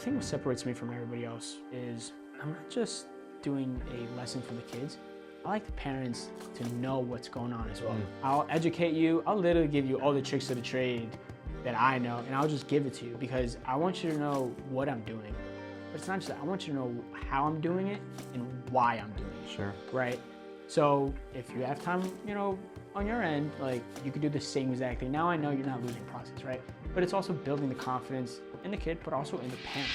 think what separates me from everybody else is I'm not just doing a lesson for the kids. I like the parents to know what's going on as well. I'll educate you. I'll literally give you all the tricks of the trade that I know, and I'll just give it to you because I want you to know what I'm doing. But it's not just that. I want you to know how I'm doing it and why I'm doing it. Sure. Right? So if you have time, on your end, like you could do the same exact thing. Now I know you're not losing process, right? But it's also building the confidence in the kid, but also in the parent.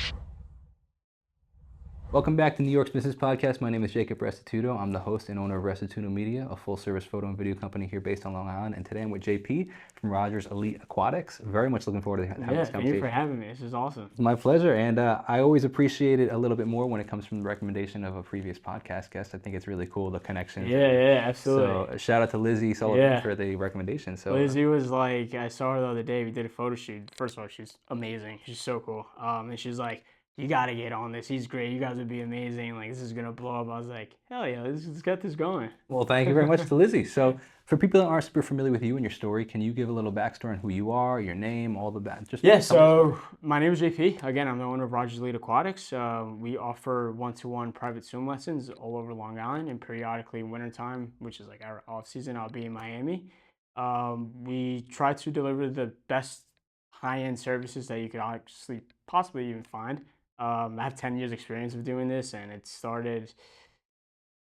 Welcome back to New York's Business Podcast. My name is Jacob Restituto. I'm the host and owner of Restituto Media, a full-service photo and video company here based on Long Island. And today I'm with JP from Rodgers Elite Aquatics. Very much looking forward to having this conversation. Thank you for having me. This is awesome. It's my pleasure. And I always appreciate it a little bit more when it comes from the recommendation of a previous podcast guest. I think it's really cool, the connections. Yeah, absolutely. So shout out to Lizzie Sullivan for the recommendation. So Lizzie was like, I saw her the other day. We did a photo shoot. First of all, she's amazing. She's so cool. And she's like, you got to get on this. He's great. You guys would be amazing. Like, this is going to blow up. I was like, hell yeah, let's get this going. Well, thank you very much to Lizzie. So for people that aren't super familiar with you and your story, can you give a little backstory on who you are, your name, all the that? So my name is JP. Again, I'm the owner of Rodgers Elite Aquatics. We offer one-to-one private swim lessons all over Long Island, and periodically in wintertime, which is like our off season, I'll be in Miami. We try to deliver the best high-end services that you could actually possibly even find. I have 10 years experience of doing this, and it started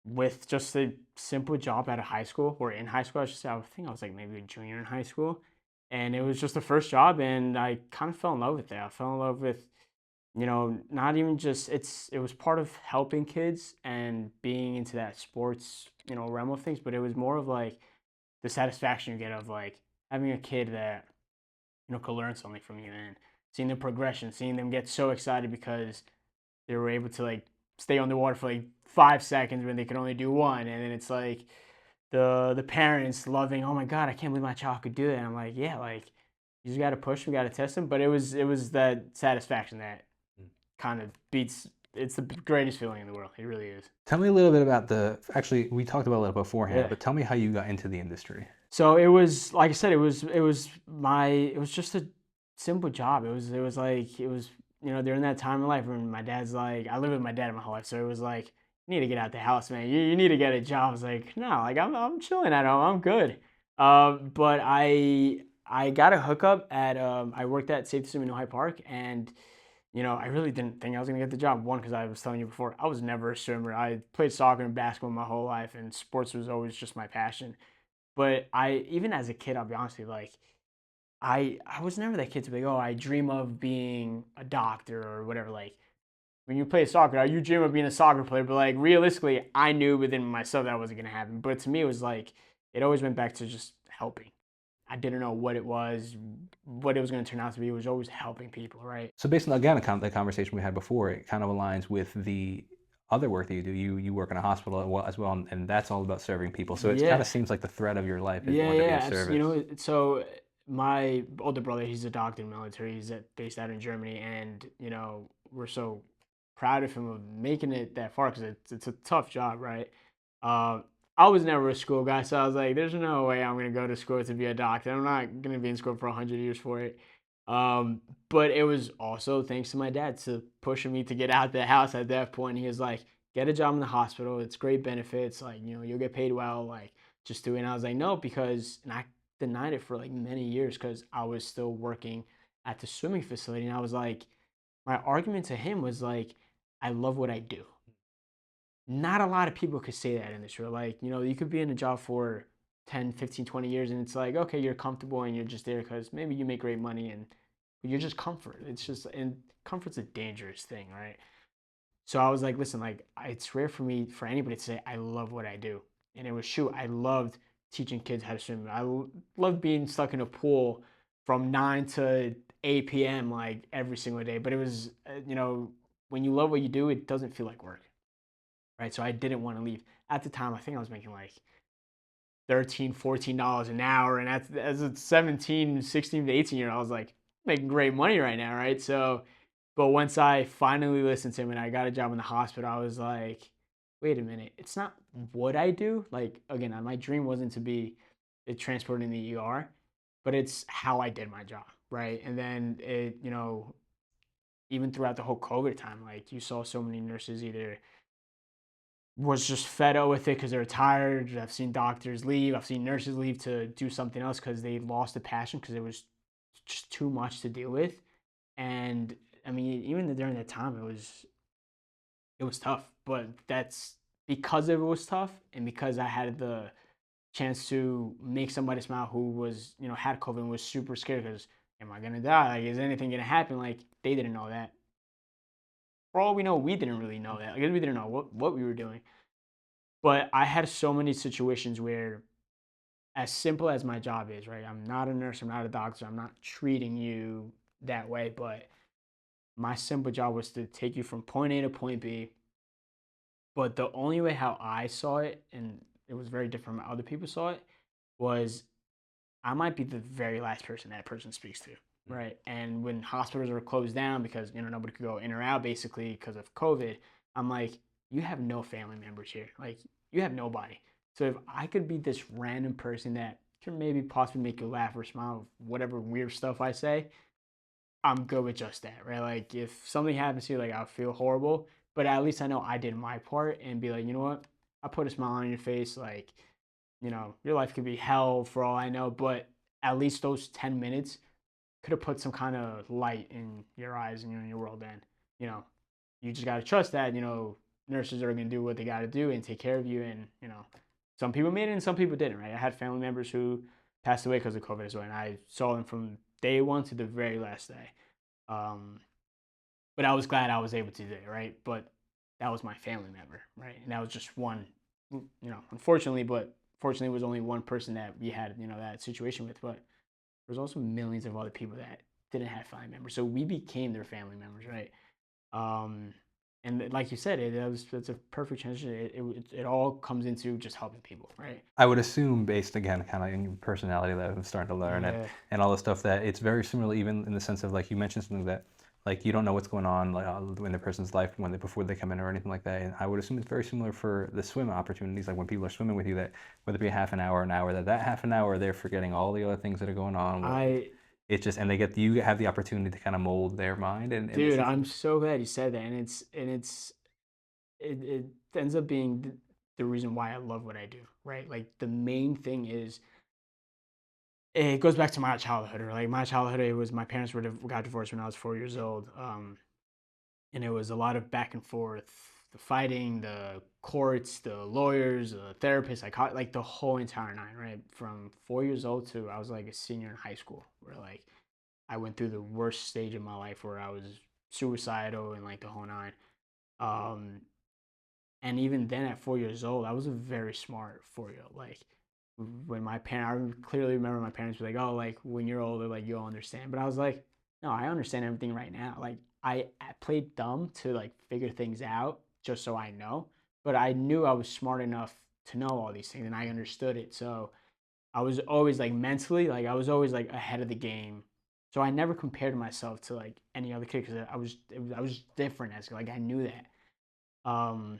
with just a simple job out of high school, or in high school, I should say. I think I was like maybe a junior in high school, and it was just the first job, and I kind of fell in love with it. I fell in love with, not even just, it was part of helping kids and being into that sports, realm of things, but it was more of like the satisfaction you get of like having a kid that, could learn something from you, and seeing the progression, seeing them get so excited because they were able to like stay on the water for like 5 seconds when they could only do one. And then it's like the parents loving, oh my God, I can't believe my child could do that. And I'm like, yeah, like you just got to push them, got to test them. But it was that satisfaction that kind of beats, it's the greatest feeling in the world. It really is. Tell me a little bit about actually we talked about it a little beforehand, but tell me how you got into the industry. So it was, like I said, it was just a simple job. It was during that time in life when my dad's like, I lived with my dad my whole life, so it was like, you need to get out the house, man. You need to get a job. I was like, no, like I'm chilling at home. I'm good. But I got a hookup at I worked at Safety Swim in Hyde Park, and I really didn't think I was gonna get the job. One, because I was telling you before, I was never a swimmer. I played soccer and basketball my whole life, and sports was always just my passion. But even as a kid, I'll be honest with you, like I was never that kid to be like, oh, I dream of being a doctor or whatever. Like when you play soccer, you dream of being a soccer player, but like realistically, I knew within myself that wasn't gonna happen. But to me, it was like it always went back to just helping. I didn't know what it was going to turn out to be. It was always helping people, right? So based on, again, the conversation we had before, it kind of aligns with the other work that you do. You work in a hospital as well, and that's all about serving people. So it kind of seems like the thread of your life is one to be of service. So my older brother, he's a doctor in the military. He's based out in Germany, and we're so proud of him of making it that far because it's a tough job, right? I was never a school guy, so I was like, there's no way I'm going to go to school to be a doctor. I'm not going to be in school for 100 years for it. But it was also thanks to my dad to pushing me to get out the house at that point. He was like, get a job in the hospital. It's great benefits. Like, you'll get paid well. Like, just do it. And I was like, no, and I denied it for like many years because I was still working at the swimming facility. And I was like, my argument to him was like, I love what I do. Not a lot of people could say that in this world. Like, you could be in a job for 10, 15, 20 years and it's like, okay, you're comfortable and you're just there because maybe you make great money and you're just comfort. And comfort's a dangerous thing, right? So I was like, listen, like it's rare for anybody to say, I love what I do. And it was true. I loved teaching kids how to swim. I loved being stuck in a pool from 9 to 8 p.m. like every single day. But it was, when you love what you do, it doesn't feel like work. Right, so I didn't want to leave. At the time, I think I was making like $13, $14 an hour. And as a 17, 16 to 18-year-old, I was like, making great money right now, right? So, but once I finally listened to him and I got a job in the hospital, I was like, wait a minute. It's not what I do. Like, again, my dream wasn't to be transported in the ER, but it's how I did my job, right? And then even throughout the whole COVID time, like you saw so many nurses either was just fed up with it because they're tired. I've seen doctors leave. I've seen nurses leave to do something else because they lost the passion because it was just too much to deal with. And I mean, even during that time, it was tough. But that's because it was tough, and because I had the chance to make somebody smile who was, had COVID and was super scared because am I gonna die? Like, is anything gonna happen? Like, they didn't know that. For all we know, we didn't really know that. I guess we didn't know what we were doing. But I had so many situations where, as simple as my job is, right? I'm not a nurse, I'm not a doctor, I'm not treating you that way, but my simple job was to take you from point A to point B. But the only way how I saw it, and it was very different from how other people saw it, was I might be the very last person that person speaks to, right? And when hospitals were closed down because nobody could go in or out basically because of COVID, I'm like, you have no family members here, like you have nobody. So if I could be this random person that can maybe possibly make you laugh or smile, whatever weird stuff I say, I'm good with just that, right? Like if something happens to you, like I'll feel horrible, but at least I know I did my part and be like, you know what? I put a smile on your face, like your life could be hell for all I know, but at least those 10 minutes could have put some kind of light in your eyes and in your world. And, you know, you just got to trust that, nurses are going to do what they got to do and take care of you. And, some people made it and some people didn't, right? I had family members who passed away because of COVID as well. And I saw them from day one to the very last day. Um, but I was glad I was able to do it, right? But that was my family member, right? And that was just one, unfortunately, but fortunately, it was only one person that we had, that situation with. But there's also millions of other people that didn't have family members, so we became their family members, right? Um, and like you said, it's a perfect transition. It all comes into just helping people, right? I would assume, based again, kind of in your personality that I'm starting to learn Yeah, and all the stuff, that it's very similar, even in the sense of like you mentioned something that like you don't know what's going on like in the person's life before they come in or anything like that. And I would assume it's very similar for the swim opportunities, like when people are swimming with you, that whether it be a half an hour, that half an hour they're forgetting all the other things that are going on. I It's just, and you have the opportunity to kind of mold their mind and dude, listen to I'm them. so glad you said that, and it ends up being the reason why I love what I do, right? Like the main thing is it goes back to my childhood. Or like my childhood, it was my parents got divorced when I was 4 years old, and it was a lot of back and forth, the fighting, the courts, the lawyers, the therapists. I caught like the whole entire nine, right? From 4 years old to I was like a senior in high school, where like I went through the worst stage of my life where I was suicidal and like the whole nine. Um, and even then, at 4 years old, I was a very smart 4 year old. Like when my parents, I clearly remember my parents were like, "Oh, like when you're older, like you'll understand." But I was like, "No, I understand everything right now." Like I played dumb to like figure things out just so I know, but I knew I was smart enough to know all these things, and I understood it. So I was always like mentally, like I was always like ahead of the game. So I never compared myself to like any other kid because I was different as like I knew that. Um,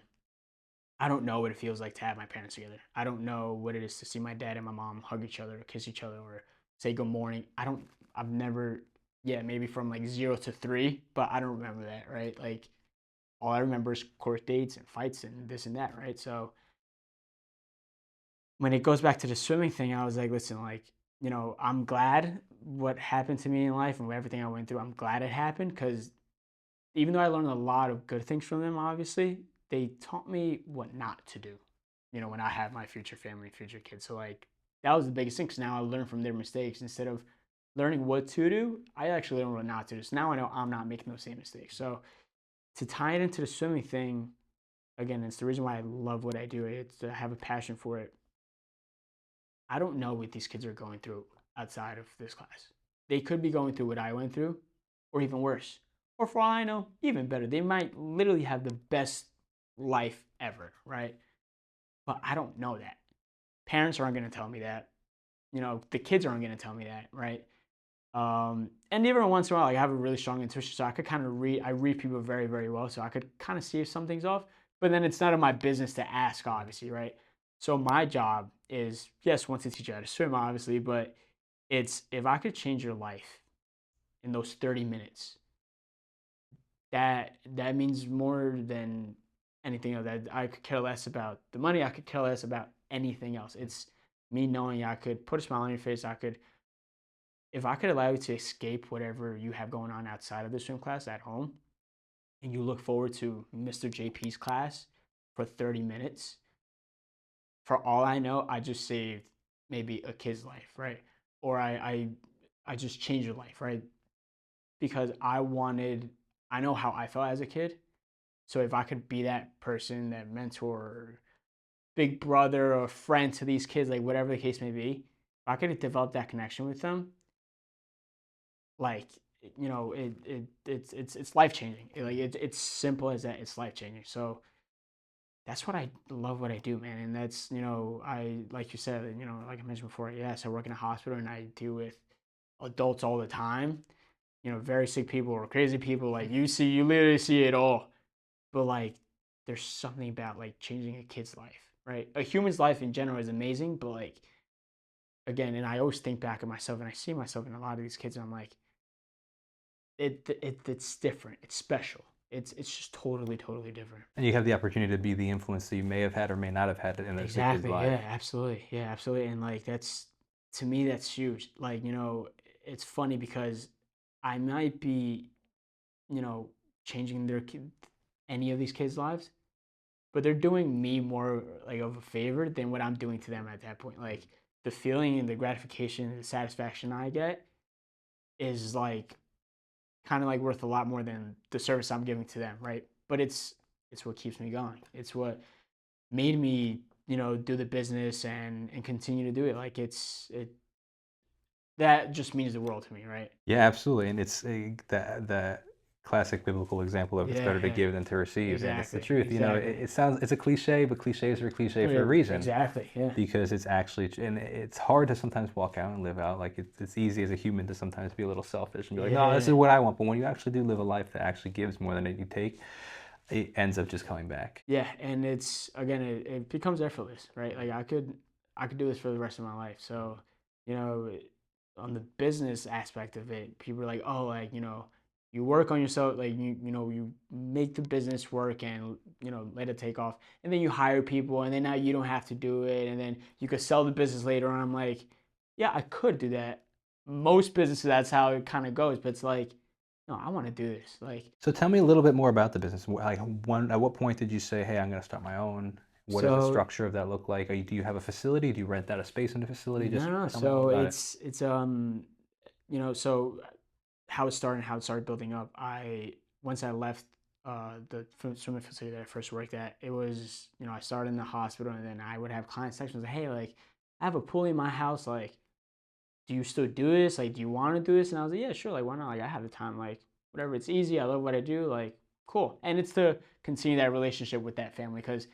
I don't know what it feels like to have my parents together. I don't know what it is to see my dad and my mom hug each other or kiss each other or say good morning. I've never, yeah, maybe from like 0 to 3, but I don't remember that, right? Like all I remember is court dates and fights and this and that, right? So when it goes back to the swimming thing, I was like, listen, like, I'm glad what happened to me in life and everything I went through. I'm glad it happened because even though I learned a lot of good things from them, obviously, they taught me what not to do, when I have my future family, future kids. So, like, that was the biggest thing because now I learn from their mistakes instead of learning what to do. I actually learn what not to do. So now I know I'm not making those same mistakes. So, to tie it into the swimming thing, again, it's the reason why I love what I do. It's I have a passion for it. I don't know what these kids are going through outside of this class. They could be going through what I went through, or even worse. Or for all I know, even better. They might literally have the best life ever, right? But I don't know that. Parents aren't going to tell me that. The kids aren't going to tell me that, right? And every once in a while, like, I have a really strong intuition, so I could kind of I read people very, very well, so I could kind of see if something's off. But then it's none of my business to ask, obviously, right? So my job is, yes, once to teach you how to swim, obviously, but it's if I could change your life in those 30 minutes, that means more than anything else. That I could care less about the money. I could care less about anything else. It's me knowing I could put a smile on your face. I could, if I could allow you to escape whatever you have going on outside of the swim class at home, and you look forward to Mr. JP's class for 30 minutes, for all I know, I just saved maybe a kid's life, right? Or I just changed your life, right? Because I know how I felt as a kid. So if I could be that person, that mentor, big brother, or friend to these kids, like whatever the case may be, if I could develop that connection with them, like it's life changing. Like it's simple as that. It's life changing. So that's what I love what I do, man. And that's, I, like you said, like I mentioned before, yes, I work in a hospital and I deal with adults all the time, very sick people or crazy people. Like you literally see it all. But like, there's something about like changing a kid's life, right? A human's life in general is amazing, but like, again, and I always think back at myself and I see myself in a lot of these kids and I'm like, it's different. It's special. It's just totally different. And you have the opportunity to be the influence that you may have had or may not have had in the kid's Exactly. life. Yeah, absolutely. Yeah, absolutely. And like that's to me that's huge. Like, it's funny because I might be, you know, changing any of these kids' lives, but they're doing me more like of a favor than what I'm doing to them at that point. Like the feeling and the gratification and the satisfaction I get is like kind of like worth a lot more than the service I'm giving to them, right? But it's what keeps me going. It's what made me, do the business and continue to do it. Like that just means the world to me, right? Yeah, absolutely, and it's that classic biblical example of it's Yeah, better to yeah, give than to receive, and it's the exactly, truth. exactly. It sounds it's a cliche, but cliches are cliche Oh, for yeah, a reason exactly, yeah, because it's actually and it's hard to sometimes walk out and live out. Like it's easy as a human to sometimes be a little selfish and be like, no, this yeah, is what I want. But when you actually do live a life that actually gives more than you take, it ends up just coming back. yeah. And it's again, it becomes effortless, right? Like I could do this for the rest of my life. So, you know, on the business aspect of it, people are like, oh, like you work on yourself, like you make the business work and let it take off, and then you hire people, and then now you don't have to do it, and then you could sell the business later on. I'm like, yeah, I could do that. Most businesses, that's how it kind of goes, but it's like, no, I want to do this. Like, So tell me a little bit more about the business. Like, at what point did you say, "Hey, I'm going to start my own"? What does the so structure of that look like? Do you have a facility? Do you rent out a space in the facility? no, Just no. tell me all So about it. so how it started building up. I Once I left the swimming facility that I first worked at, it was I started in the hospital, and then I would have client sections like, hey, like I have a pool in my house, like do you still do this? Like, do you want to do this? And I was like, yeah, sure. Like, why not? Like, I have the time. Like, whatever. It's easy. I love what I do. Like, cool. And it's to continue that relationship with that family because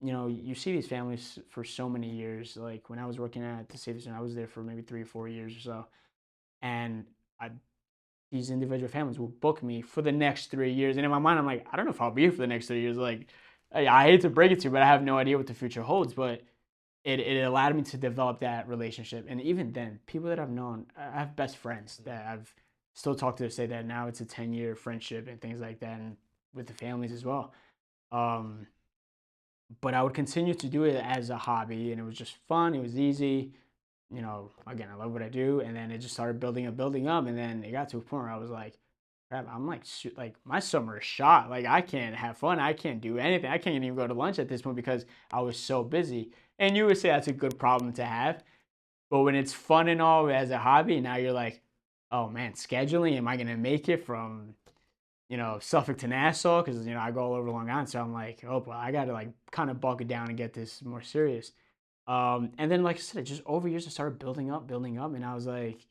you see these families for so many years. Like when I was working at the Safety Center, I was there for maybe 3 or 4 years or so, and I these individual families will book me for the next 3 years. And in my mind, I'm like, I don't know if I'll be here for the next 3 years. Like, I hate to break it to you, but I have no idea what the future holds. But it allowed me to develop that relationship. And even then, people that I've known, I have best friends that I've still talked to this day that now it's a 10-year friendship and things like that, and with the families as well. Um, but I would continue to do it as a hobby, and it was just fun. It was easy. Again, I love what I do, and then it just started building up, and then it got to a point where I was like, crap, I'm like, like my summer is shot. Like I can't have fun. I can't do anything. I can't even go to lunch at this point because I was so busy. And you would say that's a good problem to have, but when it's fun and all as a hobby, now you're like, oh man, scheduling. Am I gonna make it from Suffolk to Nassau? Because I go all over Long Island, so I'm like, oh well, I gotta like kind of bulk it down and get this more serious. And then, like I said, just over years, I started building up, and I was like,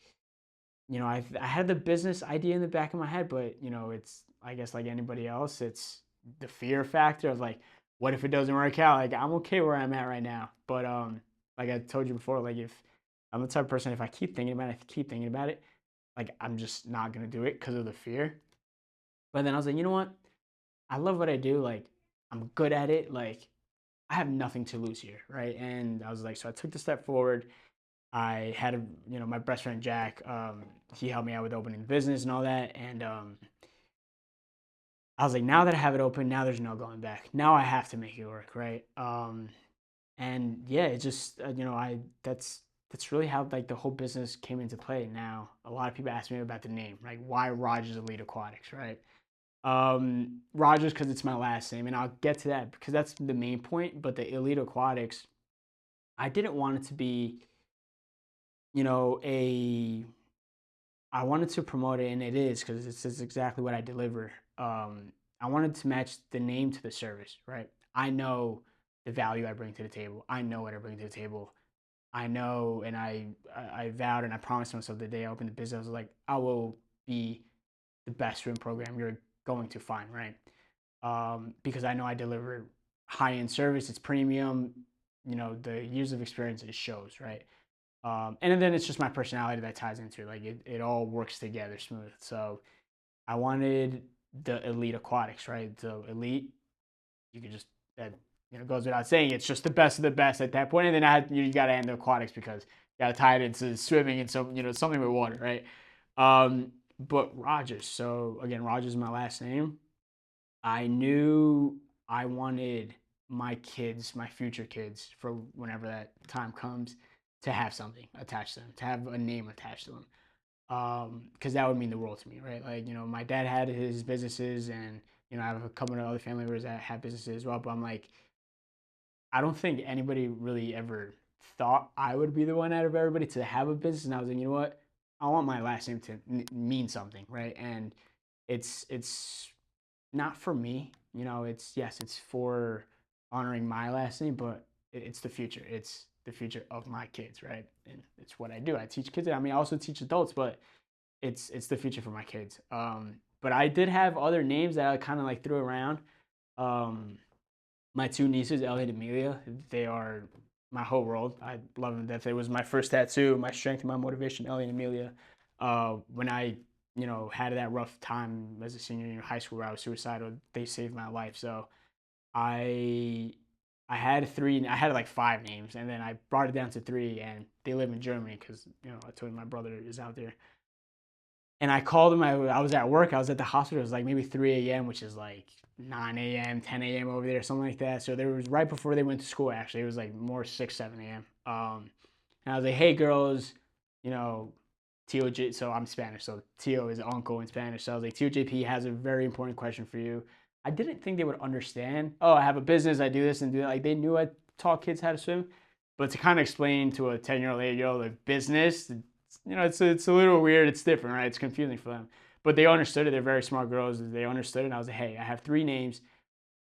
I had the business idea in the back of my head, but it's I guess like anybody else, it's the fear factor of like, what if it doesn't work out? Like I'm okay where I'm at right now, but like I told you before, like if I'm the type of person, if I keep thinking about it, like I'm just not gonna do it because of the fear. But then I was like, you know what? I love what I do. Like I'm good at it. Like I have nothing to lose here, right? And I was like, so I took the step forward. I had my best friend Jack. He helped me out with opening the business and all that, and I was like, now that I have it open, now there's no going back. Now I have to make it work, right? And yeah, it just I that's really how like the whole business came into play. Now a lot of people ask me about the name, like why Rodgers Elite Aquatics, right? Rodgers because it's my last name, and I'll get to that because that's the main point. But the Elite Aquatics, I didn't want it to be, you know, a I wanted to promote it, and it is because this is exactly what I deliver. I wanted to match the name to the service, right? I know the value I bring to the table. I know what I bring to the table. I know, and I vowed and I promised myself the day I opened the business, I was like, I will be the best swim program you're going to find, right? Because I know I deliver high end service. It's premium. You know, the years of experience it shows, right? And then it's just my personality that ties into it. Like it all works together smooth. So I wanted the Elite Aquatics, right? So Elite, you could just that goes without saying. It's just the best of the best at that point. And then you got to end the aquatics because you got to tie it into swimming and some something with water, right? But Rodgers. So again, Rodgers is my last name. I knew I wanted my kids, my future kids, for whenever that time comes, to have something attached to them, to have a name attached to them, because that would mean the world to me, right? Like my dad had his businesses, and I have a couple of other family members that have businesses as well. But I'm like, I don't think anybody really ever thought I would be the one out of everybody to have a business. And I was like, you know what? I want my last name to mean something, right? And it's not for me. It's yes, it's for honoring my last name, but it's the future. It's the future of my kids, right? And it's what I do. I teach kids. I mean, I also teach adults, but it's the future for my kids. But I did have other names that I kind of like threw around. Um, my two nieces, Ellie and Amelia, they are my whole world. I love them to death. It was my first tattoo, my strength and my motivation, Ellie and Amelia. When I, had that rough time as a senior in high school where I was suicidal, they saved my life. So I I had three, I had like five names, and then I brought it down to three, and they live in Germany because I told you my brother is out there. And I called him. I was at work. I was at the hospital. It was like maybe 3 a.m., which is like 9 a.m., 10 a.m. over there, something like that. So there was right before they went to school. Actually, it was like more 6, 7 a.m. And I was like, "Hey, girls, you know, Tio." So I'm Spanish. So Tio is uncle in Spanish. So I was like, "Tio JP has a very important question for you." I didn't think they would understand. Oh, I have a business. I do this and do that. Like they knew I taught kids how to swim, but to kind of explain to a 10-year-old, 8-year-old like business, it's a little weird. It's different, right? It's confusing for them, but they understood it. They're very smart girls. They understood it. And I was like, hey, I have three names.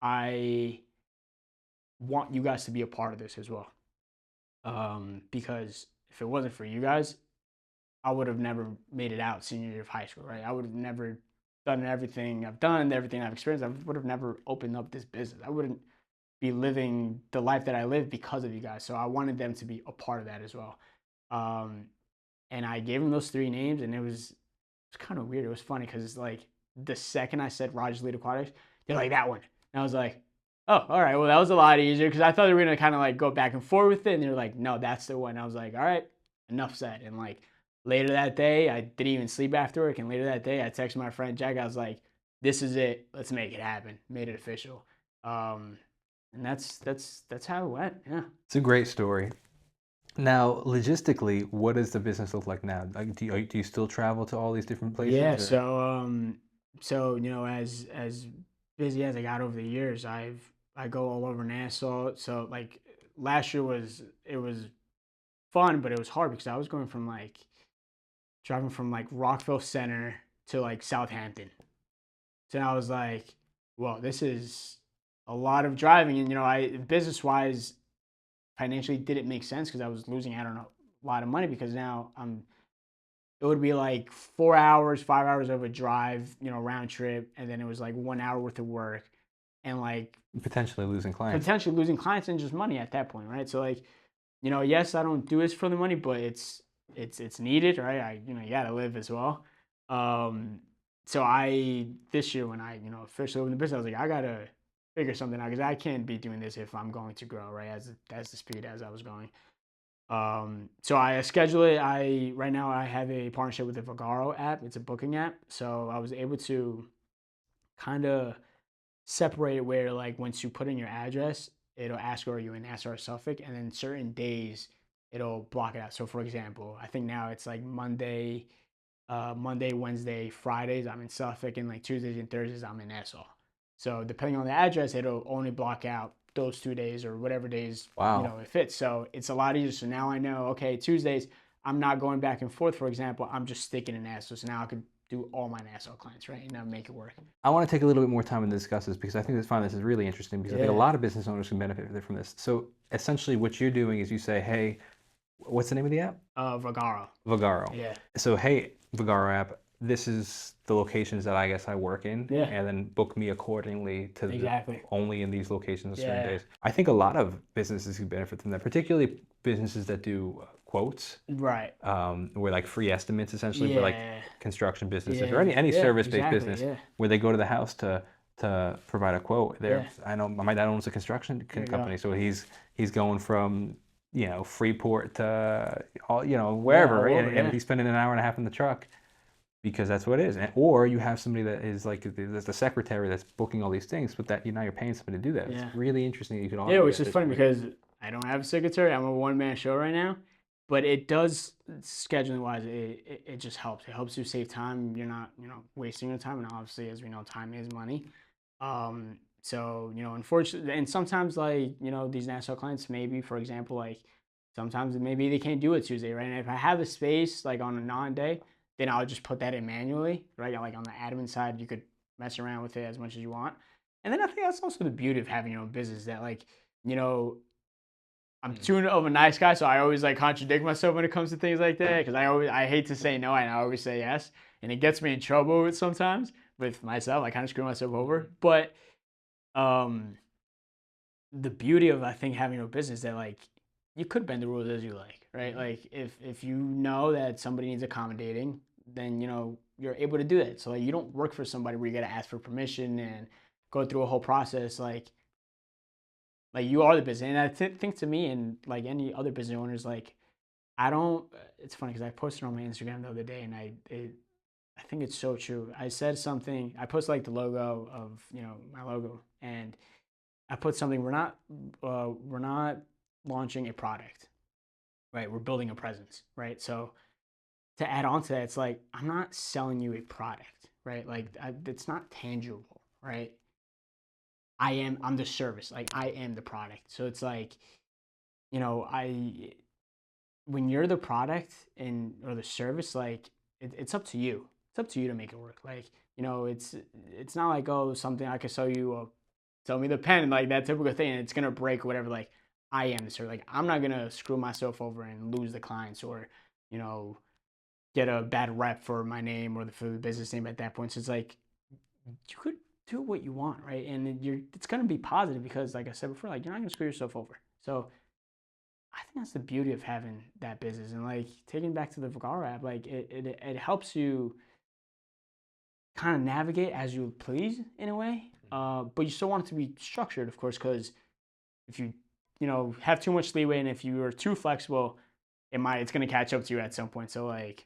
I want you guys to be a part of this as well, because if it wasn't for you guys, I would have never made it out senior year of high school, right? I would have never done everything I've done, everything I've experienced. I would have never opened up this business. I wouldn't be living the life that I live because of you guys. So I wanted them to be a part of that as well. Um, and I gave them those three names, and it's kind of weird. It was funny because it's like the second I said Rodgers Elite Aquatics, they're like that one, and I was like, oh, all right, well that was a lot easier because I thought they were gonna kind of like go back and forth with it, and they're like, no, that's the one. And I was like, all right, enough said. And like later that day, I didn't even sleep after work, and later that day, I texted my friend Jack. I was like, this is it. Let's make it happen. Made it official. Um, and that's how it went. Yeah. It's a great story. Now, logistically, what does the business look like now? Like, do you still travel to all these different Yeah, places, or? so as busy as I got over the years, I go all over Nassau. So like last year it was fun, but it was hard because I was going from like driving from like Rockville Center to like Southampton. So I was like, well, this is a lot of driving, and I business wise financially didn't make sense because I was losing out on a lot of money because now it would be like 4 hours, 5 hours of a drive, round trip, and then it was like 1 hour worth of work, and like Potentially losing clients. potentially losing clients and just money at that point, right? So like, yes, I don't do this for the money, but it's needed, right? You gotta live as well. Um, so I this year when I officially opened the business, I was like, I gotta figure something out because I can't be doing this if I'm going to grow, right? As the speed as I was going. So I schedule it. I right now I have a partnership with the Vagaro app. It's a booking app. So I was able to kind of separate it where like once you put in your address, it'll ask are you in Nassau or Suffolk, and then certain days it'll block it out. So for example, I think now it's like Monday, Wednesday, Fridays I'm in Suffolk, and like Tuesdays and Thursdays I'm in Nassau. So depending on the address, it'll only block out those 2 days or whatever days Wow. it fits. So it's a lot easier. So now I know, okay, Tuesdays I'm not going back and forth. For example, I'm just sticking in Nassau. So now I could do all my Nassau clients, right, and now make it work. I want to take a little bit more time and discuss this because I think this is really interesting because I think a Yeah. lot of business owners can benefit from this. So essentially, what you're doing is you say, "Hey, what's the name of the app?" Vagaro. Vagaro. Yeah. So, hey, Vagaro app, this is the locations that I guess I work in, Yeah. and then book me accordingly to Exactly. only in these locations on certain Yeah. days. I think a lot of businesses can benefit from that, particularly businesses that do quotes, Right. where like free estimates essentially for like Yeah. construction businesses or Yeah. any Yeah. service-based Exactly. business Yeah. where they go to the house to provide a quote. There, Yeah. I know my dad owns a construction There you go. company, so he's going from Freeport to Yeah. wherever, All right? over. And Yeah. he's spending an hour and a half in the truck because that's what it is. Or you have somebody that is like the secretary that's booking all these things, but that now you're paying somebody to do that. Yeah. It's really interesting. You can Yeah, automate which that is funny situation. because I don't have a secretary. I'm a one-man show right now, but it does scheduling wise. It just helps. It helps you save time. You're not wasting your time, and obviously, as we know, time is money. So unfortunately, and sometimes like these Nassau clients, maybe for example, like sometimes maybe they can't do it Tuesday, right? And if I have the space like on a non-day, then I'll just put that in manually, right? Like on the admin side, you could mess around with it as much as you want. And then I think that's also the beauty of having your own business that like, you know, I'm too of a nice guy, so I always like contradict myself when it comes to things like that because I hate to say no and I always say yes, and it gets me in trouble with sometimes with myself. I kind of screw myself over, but um, the beauty of I think having a business that like you could bend the rules as you like, right? Like if you know that somebody needs accommodating, then you're able to do that. So like you don't work for somebody where you got to ask for permission and go through a whole process. Like you are the business, and I think to me and like any other business owners, like I don't. It's funny because I posted on my Instagram the other day, and I think it's so true. I said something. I posted like the logo of my logo, and I put something. We're not launching a product, right? We're building a presence, right? So to add on to that, it's like I'm not selling you a product, right? Like it's not tangible, right? I'm the service, like I am the product. So it's like I when you're the product and or the service, like it's up to you. It's up to you to make it work. Like it's not like oh something I could sell you. Sell me the pen, like that typical thing, and it's gonna break or whatever. Like I am the service. Like I'm not gonna screw myself over and lose the clients or you know get a bad rep for my name or for the business name at that point. So it's like you could do what you want, right? And it's gonna be positive because, like I said before, like you're not gonna screw yourself over. So I think that's the beauty of having that business and like taking back to the Vagaro app, like it helps you kind of navigate as you please in a way. But you still want it to be structured, of course, because if you have too much leeway and if you are too flexible, it's gonna catch up to you at some point. So like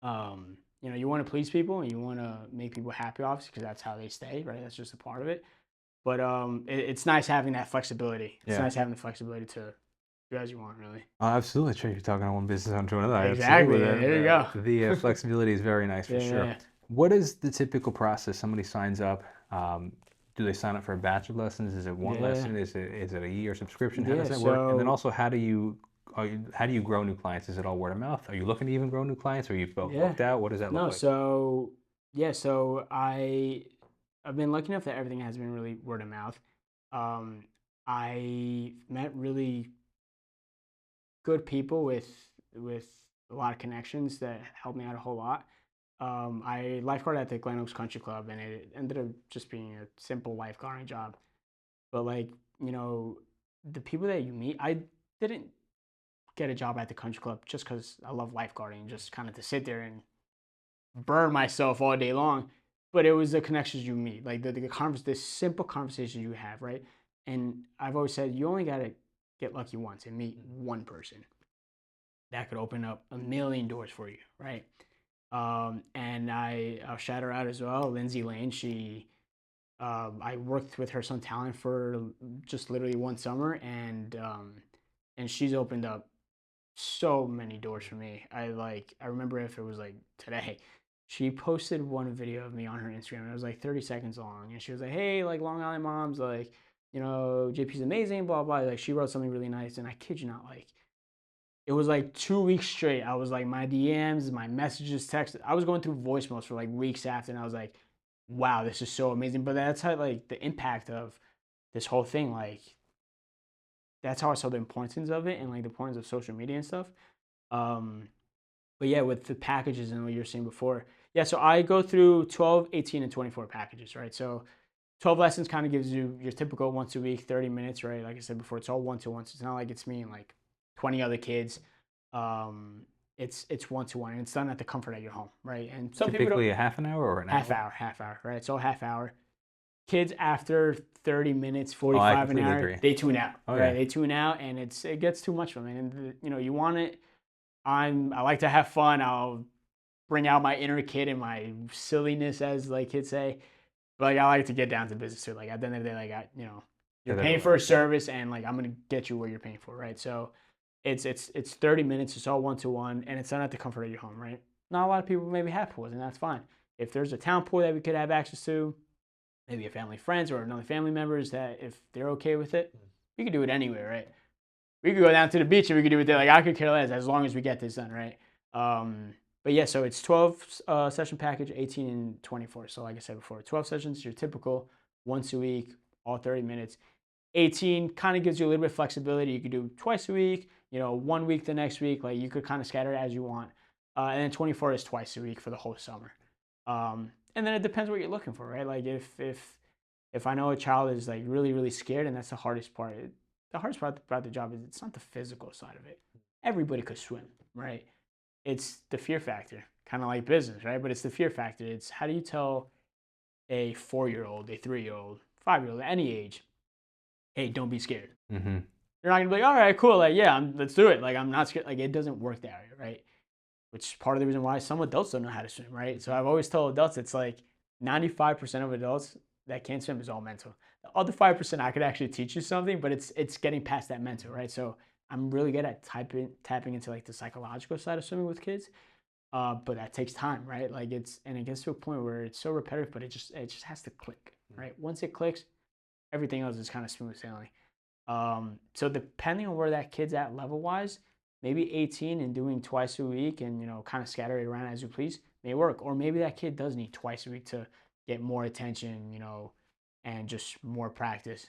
you want to please people and you want to make people happy, obviously, because that's how they stay, right? That's just a part of it. But it's nice having that flexibility. It's Yeah. nice having the flexibility to do as you want, really. Oh, absolutely. Sure, you're talking on one business onto another. Exactly. Absolutely. Yeah, there you go. The flexibility is very nice for sure. Yeah. What is the typical process? Somebody signs up. Do they sign up for a batch of lessons? Is it one Yeah. lesson? Is it a year subscription? How Yeah. does that work? And then So also, how do you grow new clients? Is it all word of mouth? Are you looking to even grow new clients? Or are you yeah. booked out? What does that look No. like? So yeah. So I've been lucky enough that everything has been really word of mouth. Um, I met really good people with a lot of connections that helped me out a whole lot. I lifeguard at the Glen Oaks Country Club, and it ended up just being a simple lifeguarding job. But like the people that you meet, I didn't get a job at the country club just because I love lifeguarding, just kind of to sit there and burn myself all day long. But it was the connections you meet, like the simple conversations you have, right? And I've always said you only gotta get lucky once and meet one person that could open up a million doors for you, right? And I'll shout her out as well, Lindsay Lane. She I worked with her son Talent for just literally one summer, and she's opened up so many doors for me. I remember if it was like today, she posted one video of me on her Instagram. And it was like 30 seconds long, and she was like, "Hey, like Long Island moms, like JP's amazing, blah blah." Like she wrote something really nice, and I kid you not, like it was like 2 weeks straight. I was like my DMs, my messages, text. I was going through voicemails for like weeks after, and I was like, "Wow, this is so amazing." But that's how like the impact of this whole thing, like that's how I saw the importance of it and like the importance of social media and stuff. Um, but yeah, with the packages and what you were saying before, yeah, so I go through 12, 18, and 24 packages, right? So 12 lessons kind of gives you your typical once a week, 30 minutes, right? Like I said before, it's all one to one. So it's not like it's me and like 20 other kids. Um, it's one to one, and it's done at the comfort of your home, right? And some people don't Typically a half an hour or an hour? half hour, right? It's all half hour. Kids after 30 minutes, Oh, I 45 an completely hour, agree. they tune out, Oh right? yeah. They tune out, and it gets too much for them. And you want it. I like to have fun. I'll bring out my inner kid and my silliness, as like kids say. But like, I like to get down to business too. Like at the end of the day, like you're Get it paying over for a with. Yeah. service, and like I'm gonna get you what you're paying for, right? So it's 30 minutes. It's all one to one, and it's done at the comfort of your home, right? Not a lot of people maybe have pools, and that's fine. If there's a town pool that we could have access to, maybe a family friends or another family members that if they're okay with it, we could do it anywhere, right? We could go down to the beach and we could do it there. Like I could care less as long as we get this done, right? But yeah, so it's 12 session package, 18 and 24. So like I said before, 12 sessions, your typical once a week, all 30 minutes. 18 kind of gives you a little bit of flexibility. You could do twice a week, 1 week the next week. Like you could kind of scatter it as you want. And then 24 is twice a week for the whole summer. And then it depends what you're looking for, right? Like if I know a child is like really really scared, and that's the hardest part. The hardest part about the job is it's not the physical side of it. Everybody could swim, right? It's the fear factor, kind of like business, right? But it's the fear factor. It's how do you tell a 4-year old, a 3-year old, 5-year old, any age, hey, don't be scared. Mm-hmm. You're not gonna be like, all right, cool, like yeah, let's do it. Like I'm not scared. Like it doesn't work that way, right? Which is part of the reason why some adults don't know how to swim, right? So I've always told adults it's like 95% of adults that can't swim is all mental. The other 5% I could actually teach you something, but it's getting past that mental, right? So I'm really good at tapping into like the psychological side of swimming with kids. But that takes time, right? Like it gets to a point where it's so repetitive, but it just has to click, right? Once it clicks, everything else is kind of smooth sailing. So depending on where that kid's at level wise, maybe 18 and doing twice a week and kind of scatter it around as you please may work. Or maybe that kid does need twice a week to get more attention, and just more practice.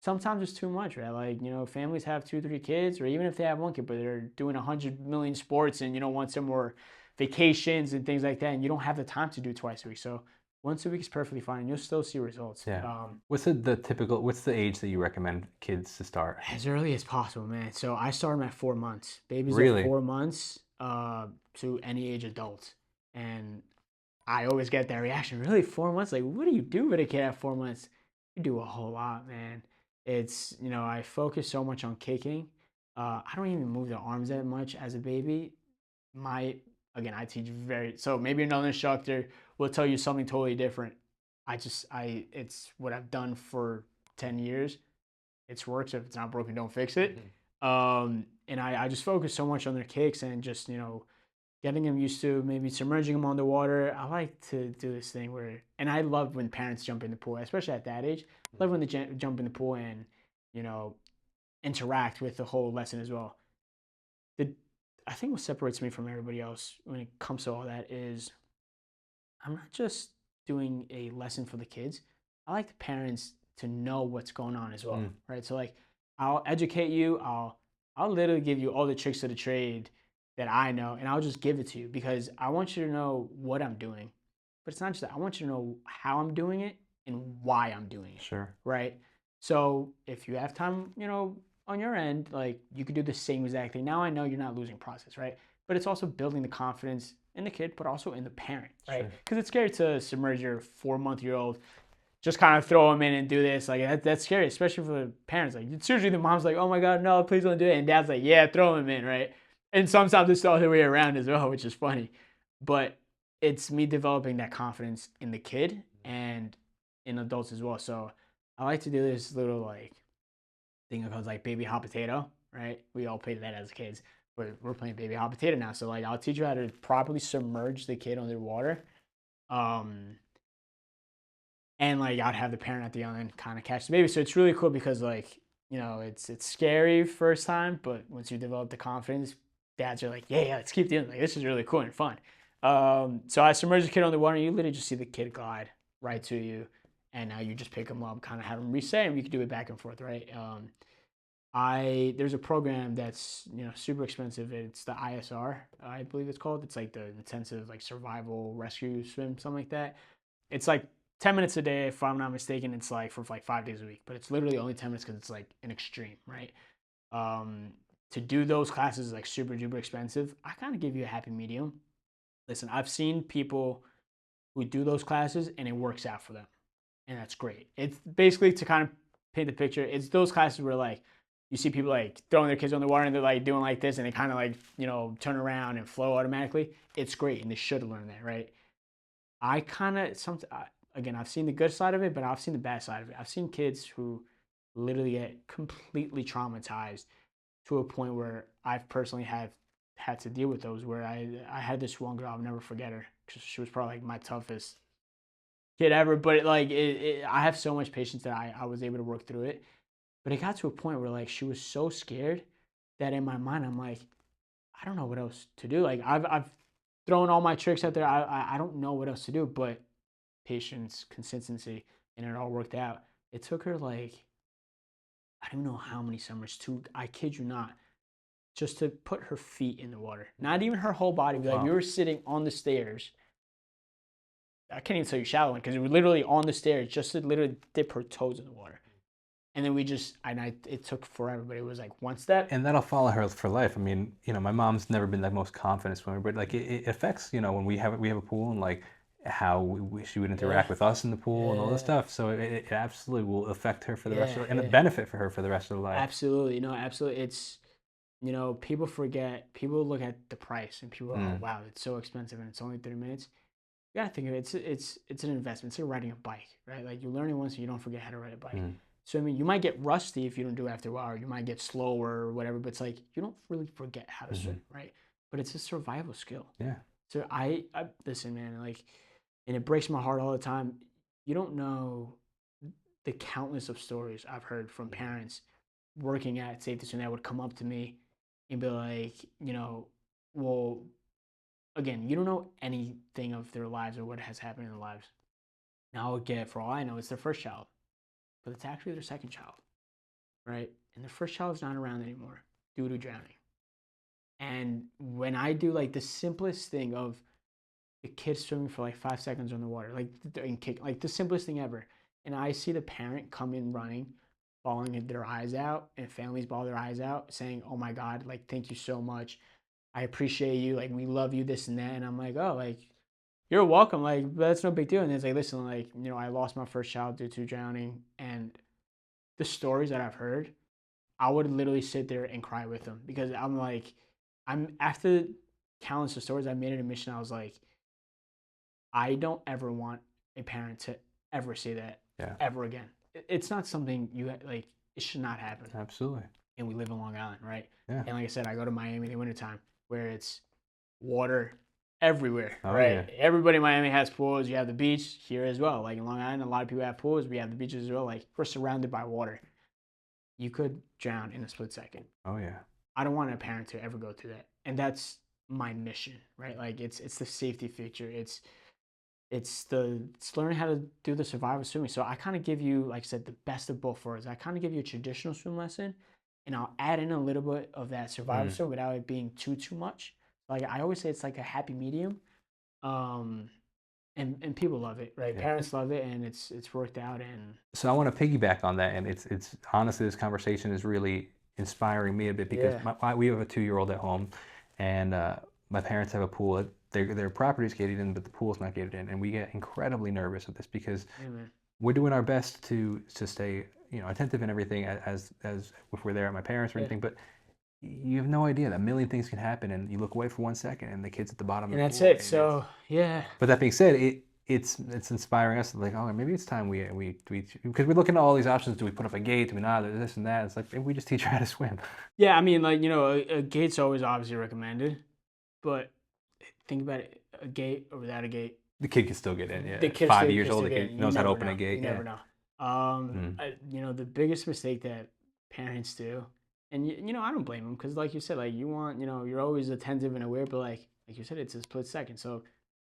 Sometimes it's too much, right? Like, families have 2, 3 kids, or even if they have one kid, but they're doing 100 million sports and want some more vacations and things like that, and you don't have the time to do twice a week. So once a week is perfectly fine, and you'll still see results. Yeah. What's the age that you recommend kids to start? As early as possible, man. So I start them at 4 months. Babies are Really? 4 months to any age adult. And I always get that reaction. Really, 4 months? Like, what do you do with a kid at 4 months? You do a whole lot, man. I focus so much on kicking. I don't even move the arms that much as a baby. My Again, I teach so maybe another instructor will tell you something totally different. It's what I've done for 10 years. It's works. If it's not broken, don't fix it. And I just focus so much on their kicks and just getting them used to maybe submerging them underwater. I like to do this thing and I love when parents jump in the pool, especially at that age. I love when they jump in the pool and you know interact with the whole lesson as well. The I think what separates me from everybody else when it comes to all that is I'm not just doing a lesson for the kids. I like the parents to know what's going on as well, Mm. right? So like I'll educate you. I'll literally give you all the tricks of the trade that I know, and I'll just give it to you because I want you to know what I'm doing. But it's not just that. I want you to know how I'm doing it and why I'm doing it, Sure. right? So if you have time, on your end, like you could do the same exact thing. Now I know you're not losing process, right? But it's also building the confidence in the kid, but also in the parent, right? Sure. Because it's scary to submerge your 4-month-old, just kind of throw them in and do this. Like that's scary, especially for the parents. Like it's usually the mom's like, "Oh my God, no, please don't do it," and dad's like, "Yeah, throw him in," right? And sometimes it's the other way around as well, which is funny. But it's me developing that confidence in the kid, and in adults as well. So I like to do this little like thing called like baby hot potato, right? We all played that as kids. We're playing baby hot potato now. So like I'll teach you how to properly submerge the kid underwater. Um, and like I'd have the parent at the end kind of catch the baby. So it's really cool because like, it's scary first time, but once you develop the confidence, dads are like, yeah, let's keep doing it. Like this is really cool and fun. So I submerge the kid underwater, and you literally just see the kid glide right to you, and now you just pick him up, kind of have him reset, and we can do it back and forth, right? There's a program that's super expensive. It's the ISR, I believe it's called. It's like the intensive like survival rescue swim, something like that. It's like 10 minutes a day, if I'm not mistaken. It's like for like 5 days a week, but it's literally only 10 minutes because it's like an extreme, right? Um, to do those classes is like super duper expensive. I kind of give you a happy medium. Listen, I've seen people who do those classes and it works out for them, and that's great. It's basically to kind of paint the picture. It's those classes where like you see people like throwing their kids on the water and they're like doing like this and they kind of like turn around and flow automatically. It's great, and they should learn that, right? I kind of again, I've seen the good side of it, but I've seen the bad side of it. I've seen kids who literally get completely traumatized to a point where I've personally have had to deal with those. Where I had this one girl, I'll never forget her because she was probably like my toughest kid ever. But I have so much patience that I was able to work through it. But it got to a point where like she was so scared that in my mind I'm like, I don't know what else to do. Like I've thrown all my tricks out there. I don't know what else to do. But patience, consistency, and it all worked out. It took her like I don't know how many summers to, I kid you not, just to put her feet in the water. Not even her whole body. Like we Wow. were sitting on the stairs. I can't even tell you shallow because we were literally on the stairs just to literally dip her toes in the water. And then it took forever, but it was like one step. And that'll follow her for life. I mean, my mom's never been the most confident swimmer, but like it affects, when we have a pool and like how she would Yeah, interact with us in the pool and all this yeah, stuff. So it absolutely will affect her for the rest yeah, of her, and a yeah. benefit for her for the rest of her life. Absolutely. No, absolutely. People forget, people look at the price and people are, oh, Mm, wow, it's so expensive and it's only 30 minutes. You gotta think of it. It's an investment. It's like riding a bike, right? Like you learn it once and you don't forget how to ride a bike. mm, So I mean, you might get rusty if you don't do it after a while, or you might get slower or whatever. But it's like you don't really forget how to swim, hmm. right? But it's a survival skill. Yeah. So I listen, man. Like, and it breaks my heart all the time. You don't know the countless of stories I've heard from parents working at safety swim that would come up to me and be like, well, again, you don't know anything of their lives or what has happened in their lives. Now, again, for all I know, it's their first child, but it's actually their second child, right? And their first child is not around anymore due to drowning. And when I do like the simplest thing of the kid swimming for like 5 seconds underwater, like and kick, like the simplest thing ever, and I see the parent come in running, bawling their eyes out, and families bawl their eyes out, saying, "Oh my God, like thank you so much. I appreciate you. Like we love you, this and that." And I'm like, "Oh, like you're welcome. Like that's no big deal." And it's like, listen, like I lost my first child due to drowning, and the stories that I've heard, I would literally sit there and cry with them because I'm like, I'm after countless of stories. I made it a mission. I was like, I don't ever want a parent to ever say that Yeah. ever again. It's not something you like. It should not happen. Absolutely. And we live in Long Island, right? Yeah. And like I said, I go to Miami in the wintertime where it's water everywhere, Oh right? yeah. Everybody in Miami has pools. You have the beach here as well. Like in Long Island, a lot of people have pools. We have the beaches as well. Like we're surrounded by water. You could drown in a split second. Oh yeah. I don't want a parent to ever go through that. And that's my mission, right? Like it's the safety feature. It's learning how to do the survival swimming. So I kind of give you, like I said, the best of both worlds. I kind of give you a traditional swim lesson, and I'll add in a little bit of that survival Mm. swim without it being too much. Like I always say, it's like a happy medium. Um, and people love it, right? Yeah. Parents love it, and it's worked out. And So I want to piggyback on that, and it's honestly this conversation is really inspiring me a bit because yeah, we have a 2-year-old at home, and my parents have a pool. Their property is gated in, but the pool's not gated in, and we get incredibly nervous with this because yeah, man. we're doing our best to stay attentive and everything as if we're there at my parents or Yeah, anything, but you have no idea that a million things can happen, and you look away for 1 second, and the kid's at the bottom and of the that's pool, it. and it's. So yeah, But that being said, it's inspiring us, like, oh, maybe it's time we because we're looking at all these options. Do we put up a gate? Do we not? This and that. It's like, maybe we just teach her how to swim. Yeah, I mean, like, a gate's always obviously recommended, but think about it, a gate or without a gate, The kid can still get in. the Yeah, kid 5 years can old, still the get kid in. You knows how to never open know. a gate. You Yeah. never know. Mm. The biggest mistake that parents do, and I don't blame them because, like you said, like you want, you're always attentive and aware, but like you said, it's a split second. So,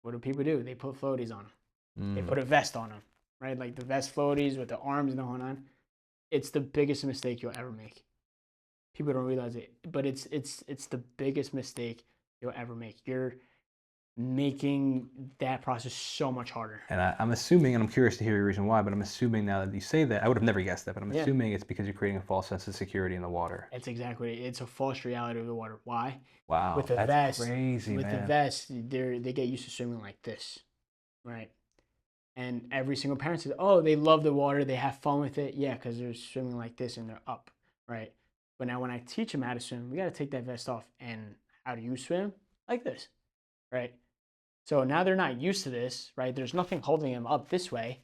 what do people do? They put floaties on them. They Mm. put a vest on them, right? Like the vest floaties with the arms and the whole on. It's the biggest mistake you'll ever make. People don't realize it, but it's the biggest mistake you'll ever make. You're making that process so much harder. And I'm assuming, and I'm curious to hear your reason why, but I'm assuming now that you say that, I would have never guessed that, but I'm Yeah, assuming it's because you're creating a false sense of security in the water. it's exactly it. It's a false reality of the water. Why? Wow, With a that's vest, crazy, with the man. vest, they get used to swimming like this, right? And every single parent says, "Oh, they love the water. They have fun with it." Yeah, because they're swimming like this and they're up, right? But now when I teach them how to swim, we got to take that vest off. And how do you swim? Like this, right? So now they're not used to this, right? There's nothing holding them up this way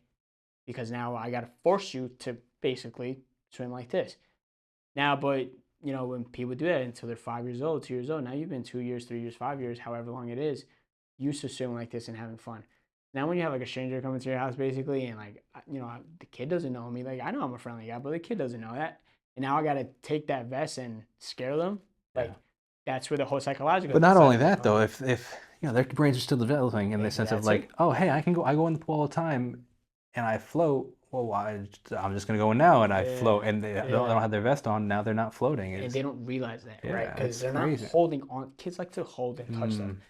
because now I got to force you to basically swim like this. Now, but when people do that until they're 5 years old, 2 years old, now you've been 2 years, 3 years, 5 years, however long it is, used to swimming like this and having fun. Now, when you have like a stranger coming to your house, basically, and like, the kid doesn't know me, like, I know I'm a friendly guy, but the kid doesn't know that. And now I got to take that vest and scare them. Like, Yeah. that's where the whole psychological But not side only of it that comes though, in. if their brains are still developing in the sense of That's it. like, oh, hey, I go in the pool all the time, and I float. Well, I'm just gonna go in now and I Yeah, float, and they don't yeah. have their vest on. Now they're not floating. And It's they don't realize that, right? yeah, Because it's they're not crazy. holding on. Kids like to hold and touch stuff. Mm, They're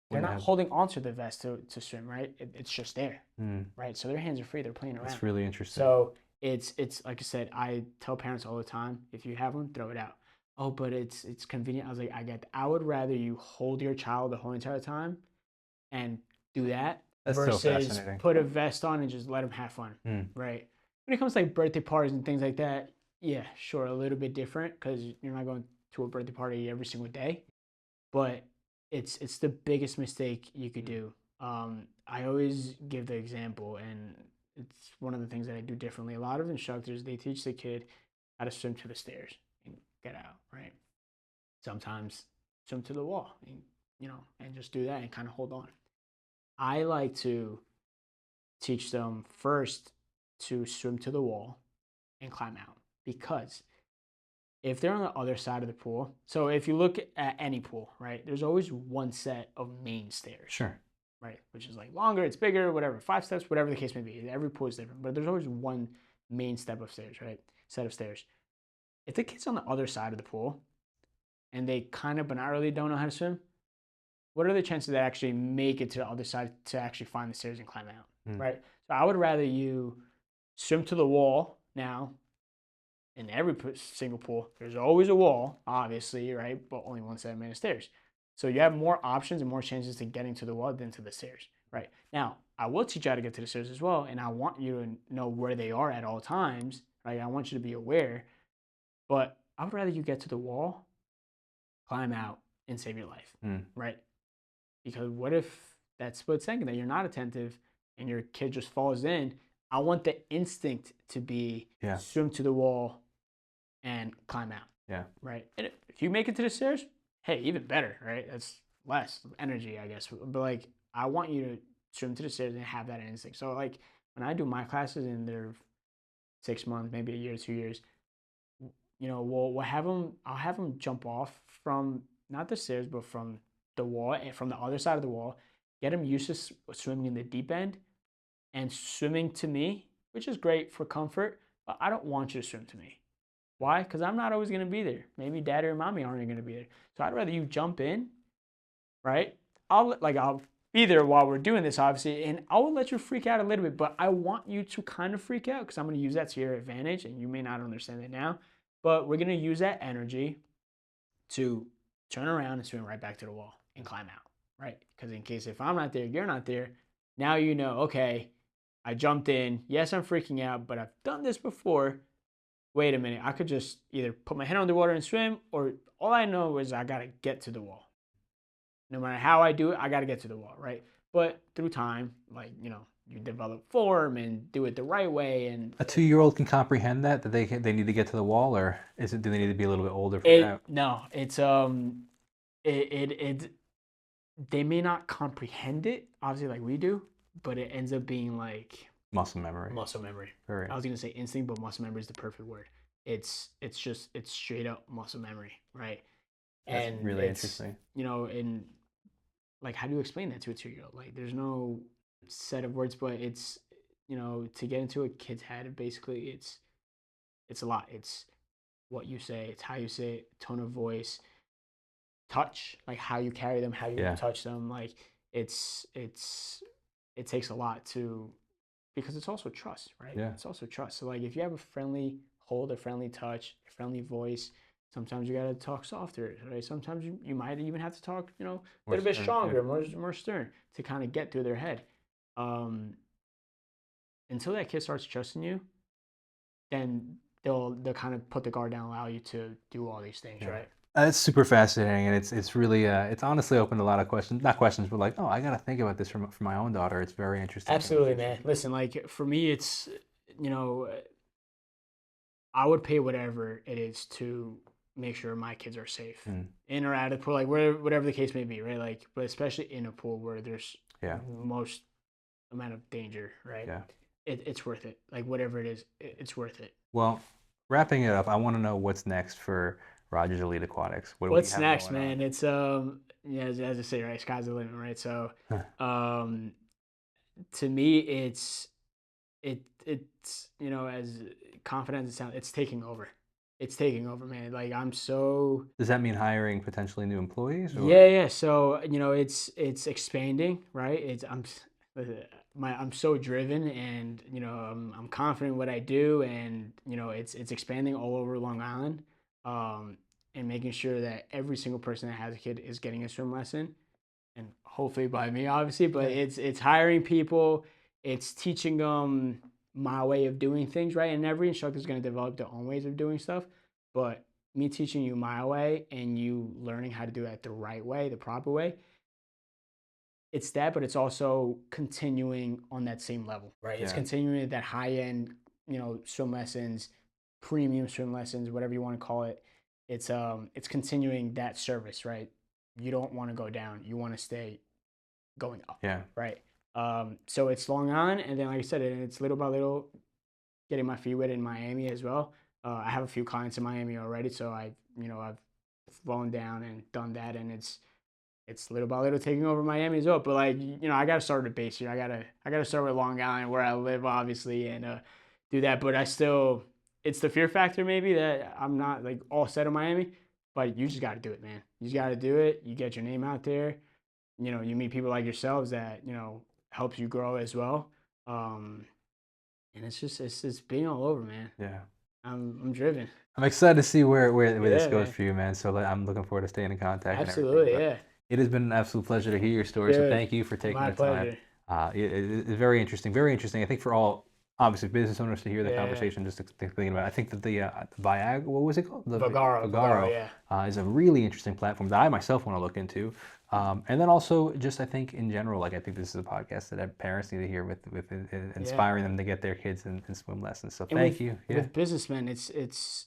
when they not have, holding onto the vest to swim, right? It's just there, mm, right? So their hands are free. They're playing around. that's really interesting. So it's like I said. I tell parents all the time, if you have one, throw it out. Oh, but it's convenient. I was like, I get that. I would rather you hold your child the whole entire time and do that That's so versus fascinating. put a vest on and just let them have fun, Mm, right? When it comes to like birthday parties and things like that, yeah, sure, a little bit different because you're not going to a birthday party every single day, but it's the biggest mistake you could do. I always give the example, and it's one of the things that I do differently. A lot of instructors, they teach the kid how to swim to the stairs and get out, right? Sometimes swim to the wall, and, and just do that and kind of hold on. I like to teach them first to swim to the wall and climb out because if they're on the other side of the pool, so if you look at any pool, right, there's always one set of main stairs, sure. right, which is like longer, it's bigger, whatever, 5 steps, whatever the case may be. Every pool is different, but there's always one main step of stairs, right, set of stairs. If the kid's on the other side of the pool and they kind of but not really don't know how to swim, what are the chances they actually make it to the other side to actually find the stairs and climb out, Mm, right? So I would rather you swim to the wall now. In every single pool, there's always a wall, obviously, right? But only one set of stairs. So you have more options and more chances to getting to the wall than to the stairs, right? Now, I will teach you how to get to the stairs as well, and I want you to know where they are at all times, right? I want you to be aware, but I would rather you get to the wall, climb out, and save your life, mm, right? Because what if that split second that you're not attentive and your kid just falls in? I want the instinct to be yeah, swim to the wall and climb out, yeah. right? And if you make it to the stairs, hey, even better, right? That's less energy, I guess. But like, I want you to swim to the stairs and have that instinct. So like, when I do my classes and they're 6 months, maybe a year, 2 years, we'll have them. I'll have them jump off from not the stairs, but from the wall and from the other side of the wall. Get them used to swimming in the deep end and swimming to me, which is great for comfort. But I don't want you to swim to me. Why? Because I'm not always going to be there. Maybe daddy or mommy aren't going to be there. So I'd rather you jump in, right? I'll be there while we're doing this, obviously, and I will let you freak out a little bit, but I want you to kind of freak out because I'm going to use that to your advantage, and you may not understand that now, but we're going to use that energy to turn around and swim right back to the wall and climb out, right? Because in case if I'm not there, you're not there, now you know, okay, I jumped in. Yes, I'm freaking out, but I've done this before. Wait a minute, I could just either put my head underwater and swim, or all I know is I got to get to the wall. No matter how I do it, I got to get to the wall, right? But through time, like, you develop form and do it the right way. And A 2-year-old can comprehend that they need to get to the wall, or do they need to be a little bit older for that? no, it's it they may not comprehend it obviously like we do, but it ends up being like Muscle memory. muscle memory. Very. I was gonna say instinct, but muscle memory is the perfect word. It's straight up muscle memory, right? That's And really it's interesting. in like, how do you explain that to a 2-year-old? Like, there's no set of words, but it's to get into a kid's head. Basically, it's a lot. It's what you say, it's how you say it, tone of voice, touch, like how you carry them, how you Yeah. touch them. Like, it takes a lot to, because it's also trust, right? Yeah. It's also trust. So like, if you have a friendly hold, a friendly touch, a friendly voice, sometimes you gotta talk softer, right? Sometimes you might even have to talk, a little bit stronger, more stern to kind of get through their head. Until that kid starts trusting you, then they'll kind of put the guard down, allow you to do all these things, right? It's super fascinating, and it's really it's honestly opened a lot of questions. Not questions, but like, oh, I gotta think about this for my own daughter. It's very interesting. Absolutely, man. Listen, like, for me, it's I would pay whatever it is to make sure my kids are safe in or out of the pool, like whatever the case may be, right? Like, but especially in a pool where there's most amount of danger, right? Yeah. It's worth it. Like, whatever it is, it's worth it. Well, wrapping it up, I want to know what's next for Rodgers Elite Aquatics. What do we What's have next, going man? on? It's as I say, right? Sky's the limit, right? So, to me, it's as confident as it sounds, it's taking over. It's taking over, man. Like, I'm so. Does that mean hiring potentially new employees? Or? Yeah. So it's expanding, right? I'm so driven, and I'm confident in what I do, and it's expanding all over Long Island, and making sure that every single person that has a kid is getting a swim lesson, and hopefully by me, obviously. But it's hiring people, it's teaching them my way of doing things, right? And every instructor is going to develop their own ways of doing stuff, but me teaching you my way and you learning how to do it the right way, the proper way, it's that, but it's also continuing on that same level, right? It's continuing at that high end, swim lessons, premium swim lessons, whatever you want to call it. It's continuing that service, right? You don't want to go down. You want to stay going up. Yeah. Right. So it's Long Island, and then like I said, it's little by little getting my feet wet in Miami as well. I have a few clients in Miami already, so I've flown down and done that, and it's little by little taking over Miami as well. But like, I gotta start at the base here. I gotta start with Long Island where I live, obviously, and do that. But it's the fear factor maybe that I'm not like all set in Miami. But you just gotta do it, man. You just gotta do it. You get your name out there. You meet people like yourselves that helps you grow as well. And it's being all over, man. Yeah. I'm driven. I'm excited to see where this goes man. for you, man. So I'm looking forward to staying in contact. Absolutely, and everything. It has been an absolute pleasure to hear your story. Dude, so thank you for taking my the pleasure. time. It's very interesting. Very interesting. I think for all obviously business owners to hear the conversation, just thinking about it. I think that the Viagra, what was it called? The Vagaro, is a really interesting platform that I myself want to look into. And then also just I think in general, like I think this is a podcast that parents need to hear with inspiring them to get their kids in swim lessons. So thank you. With businessmen, it's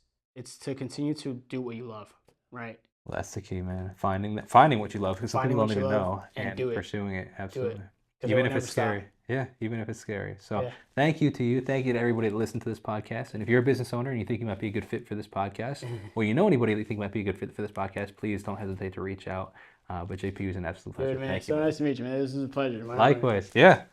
to continue to do what you love, right? Well, that's the key, man. Finding what you love, because some people don't even know, and pursuing it. Absolutely. Even if it's scary. Yeah, even if it's scary. So thank you to you. Thank you to everybody that listened to this podcast. And if you're a business owner and you think you might be a good fit for this podcast, or you know anybody that you think might be a good fit for this podcast, please don't hesitate to reach out. But JP was an absolute pleasure. Good, man. Thank you. Nice to meet you, man. This is a pleasure. Likewise. Yeah.